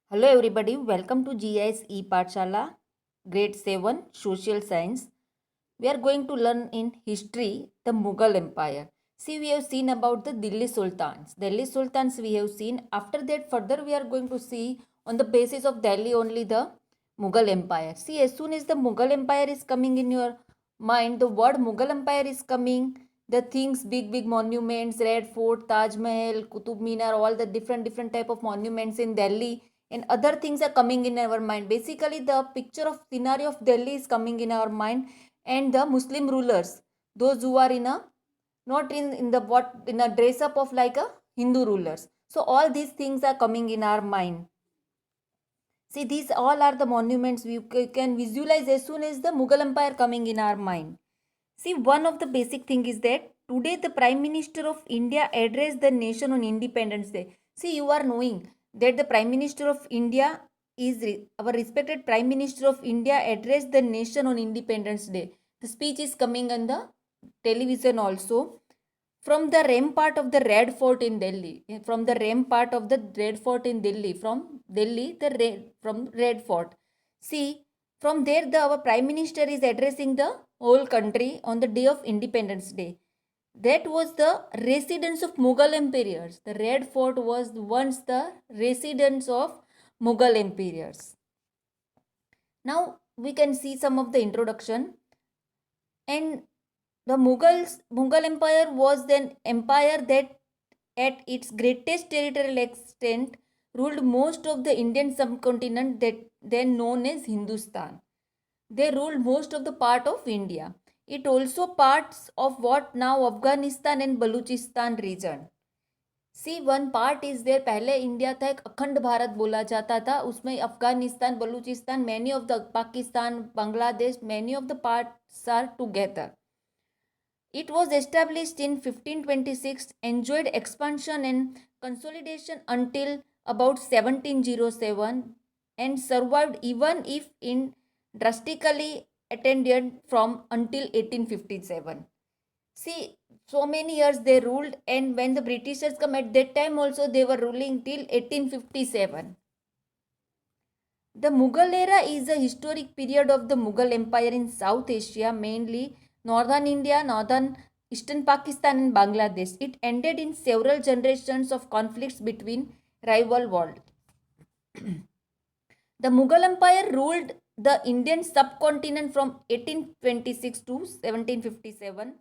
Hello everybody, welcome to GIS E-Pathshala, Grade 7, Social Science. We are going to learn in history the Mughal Empire. See, we have seen about the Delhi Sultans. Delhi Sultans we have seen. After that, further we are going to see on the basis of Delhi only the Mughal Empire. See, as soon as the Mughal Empire is coming in your mind, the word Mughal Empire is coming. The things, big monuments, Red Fort, Taj Mahal, Qutub Minar, all the different type of monuments in Delhi and other things are coming in our mind. Basically, the picture of scenario of Delhi is coming in our mind, and the Muslim rulers, those who are in a not in the what in a dress up of like a Hindu rulers. So all these things are coming in our mind. See, these all are the monuments we can visualize as soon as the Mughal Empire coming in our mind. See, one of the basic thing is that today the Prime Minister of India addressed the nation on Independence Day. See, you are knowing that the Prime Minister of India is our respected Prime Minister of India addressed the nation on Independence Day. The speech is coming on the television also from the rampart of the Red Fort in Delhi. From the rampart of the Red Fort in Delhi. From Delhi, from Red Fort. See, from there, our Prime Minister is addressing the whole country on the day of Independence Day. That was the residence of Mughal emperors. The Red Fort was once the residence of Mughal emperors. Now we can see some of the introduction. And the Mughal Empire was an empire that at its greatest territorial extent ruled most of the Indian subcontinent that then known as Hindustan. They ruled most of the part of India. It also parts of what now Afghanistan and Baluchistan region. See one part is there. पहले India था, एक अखंड भारत बोला जाता था, उसमें Afghanistan, Baluchistan, many of the Pakistan, Bangladesh, many of the parts are together. It was established in 1526, enjoyed expansion and consolidation until about 1707, and survived even if in drastically attended from until 1857. See, so many years they ruled, and when the Britishers come at that time also they were ruling till 1857. The Mughal era is a historic period of the Mughal Empire in South Asia, mainly northern India, northern eastern Pakistan and Bangladesh. It ended in several generations of conflicts between rival worlds. The Mughal Empire ruled the Indian subcontinent from 1826 to 1757.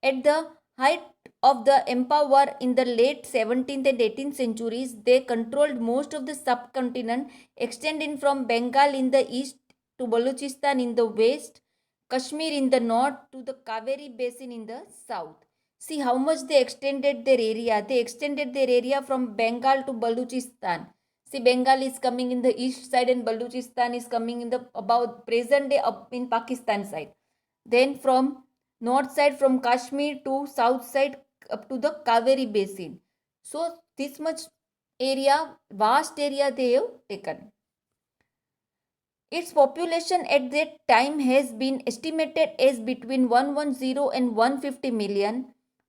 At the height of the empire in the late 17th and 18th centuries, they controlled most of the subcontinent, extending from Bengal in the east to Balochistan in the west, Kashmir in the north to the Kaveri basin in the south. See how much they extended their area. They extended their area from Bengal to Balochistan. See, Bengal is coming in the east side and Balochistan is coming in the about present day up in Pakistan side. Then from north side, from Kashmir to south side up to the Kaveri basin. So this much area, vast area they have taken. Its population at that time has been estimated as between 110 and 150 million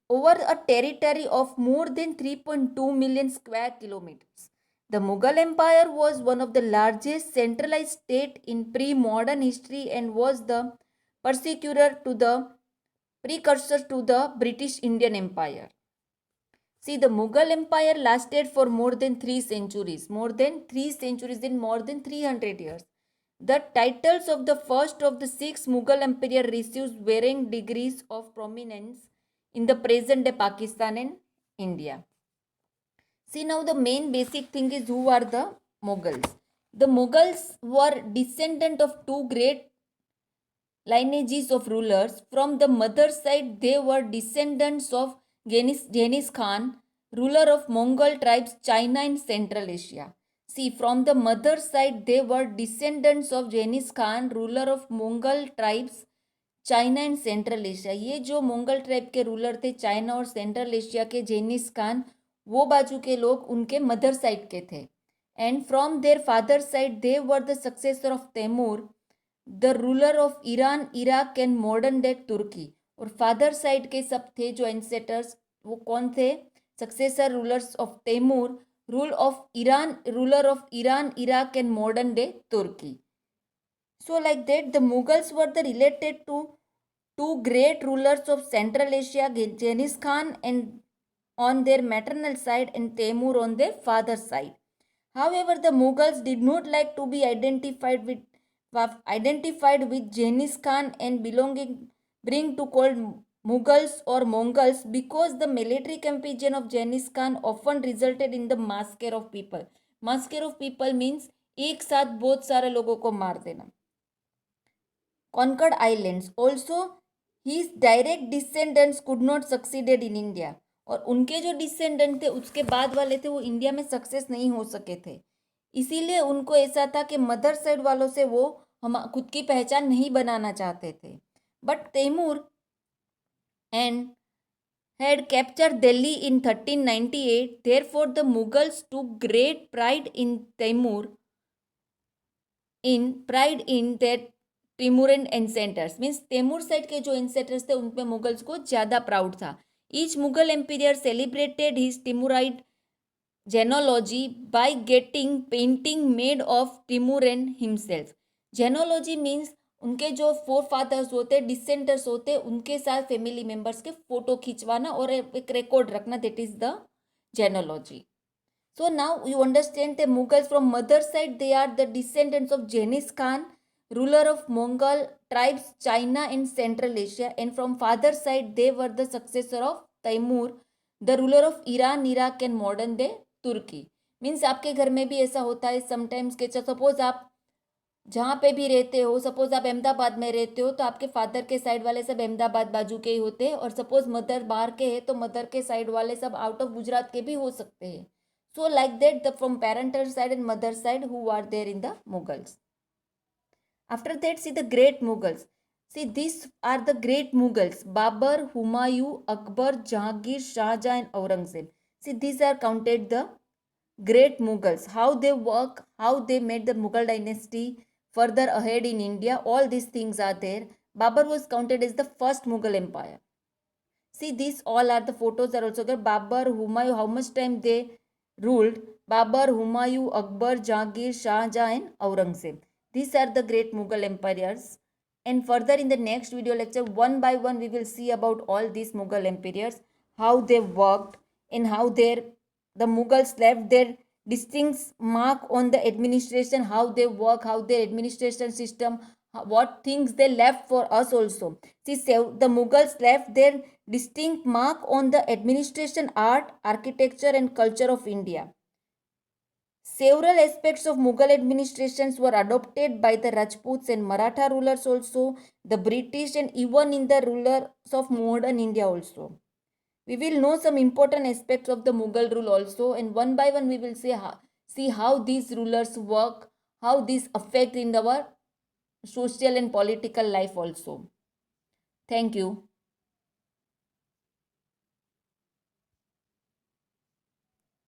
over a territory of more than 3.2 million square kilometers. The Mughal Empire was one of the largest centralized state in pre-modern history and was the precursor to the British Indian Empire. See, the Mughal Empire lasted for more than 3 centuries, in more than 300 years. The titles of the first of the 6 Mughal Empire received varying degrees of prominence in the present day Pakistan and India. See, now the main basic thing is who are the Mughals. The Mughals were descendant of two great lineages of rulers. From the mother side, they were descendants of Genghis Khan, ruler of Mongol tribes China and Central Asia. See, from the mother side, they were descendants of Genghis Khan, ruler of Mongol tribes China and Central Asia. ये जो Mongol tribe के ruler थे China और Central Asia के, Genghis Khan, वो बाजू के लोग उनके मदर साइड के थे. And from their father side they were the successor of Timur, the ruler of Iran, Iraq and modern day Turkey. और फादर साइड के सब थे जो एंसेटर्स, वो कौन थे? Successor rulers of Timur, ruler of Iran, Iraq, and modern day Turkey. So, like that, the Mughals were the related to two great rulers of Central Asia, Genghis Khan and on their maternal side and Temur on their father's side. However, the Mughals did not like to be identified with Genghis Khan and bring to called Mughals or Mongols because the military campaign of Genghis Khan often resulted in the massacre of people. Massacre of people means एक साथ बहुत सारे लोगों को मार देना. Conquered islands. Also, his direct descendants could not succeeded in India. और उनके जो डिसेंडेंट थे उसके बाद वाले थे वो इंडिया में सक्सेस नहीं हो सके थे. इसीलिए उनको ऐसा था कि मदर साइड वालों से वो हम खुद की पहचान नहीं बनाना चाहते थे. But Timur and had captured Delhi in 1398. Therefore, the Mughals took great pride in their Timurid ancestors means Timur side के जो एंसेंटर्स थे उन पे मुगल्स को ज़्यादा प्राउड था. Each Mughal emperor celebrated his Timurid genealogy by getting painting made of Timurid himself. Genealogy means उनके जो फोर फादर्स होते डिसेंडर्स होते उनके साथ फैमिली मेम्बर्स के फोटो खिंचवाना और एक रिकॉर्ड रखना, that is the genealogy. So now you understand the Mughals from mother side, they are the descendants of Genghis Khan, ruler of Mongol tribes, China and Central Asia, and from father side they were the successor of Taimur, the ruler of Iran, Iraq and modern day Turkey. Means आपके घर में भी ऐसा होता है sometimes के suppose आप जहाँ पे भी रहते हो, सपोज आप अहमदाबाद में रहते हो तो आपके फादर के साइड वाले सब अहमदाबाद बाजू के ही होते हैं, और सपोज मदर बाहर के हैं तो मदर के साइड वाले सब आउट ऑफ गुजरात के भी हो सकते हैं. So like that, the from parental side and mother side who are there in the Mughals. After that, see the great Mughals. See, these are the great Mughals: Babur, Humayun, Akbar, Jahangir, Shah Jahan and Aurangzeb. See, these are counted the great Mughals. How they work, how they made the Mughal dynasty further ahead in India. All these things are there. Babur was counted as the first Mughal empire. See, these all are the photos are also there. Babur, Humayun, how much time they ruled. Babur, Humayun, Akbar, Jahangir, Shah Jahan and Aurangzeb. These are the great Mughal empires. And further in the next video lecture, one by one we will see about all these Mughal empires, how they worked and how the Mughals left their distinct mark on the administration, how they work, how their administration system, what things they left for us also. See, the Mughals left their distinct mark on the administration, art, architecture and culture of India. Several aspects of Mughal administrations were adopted by the Rajputs and Maratha rulers also, the British and even in the rulers of modern India also. We will know some important aspects of the Mughal rule also, and one by one we will see how these rulers work, how these affect in our social and political life also. Thank you.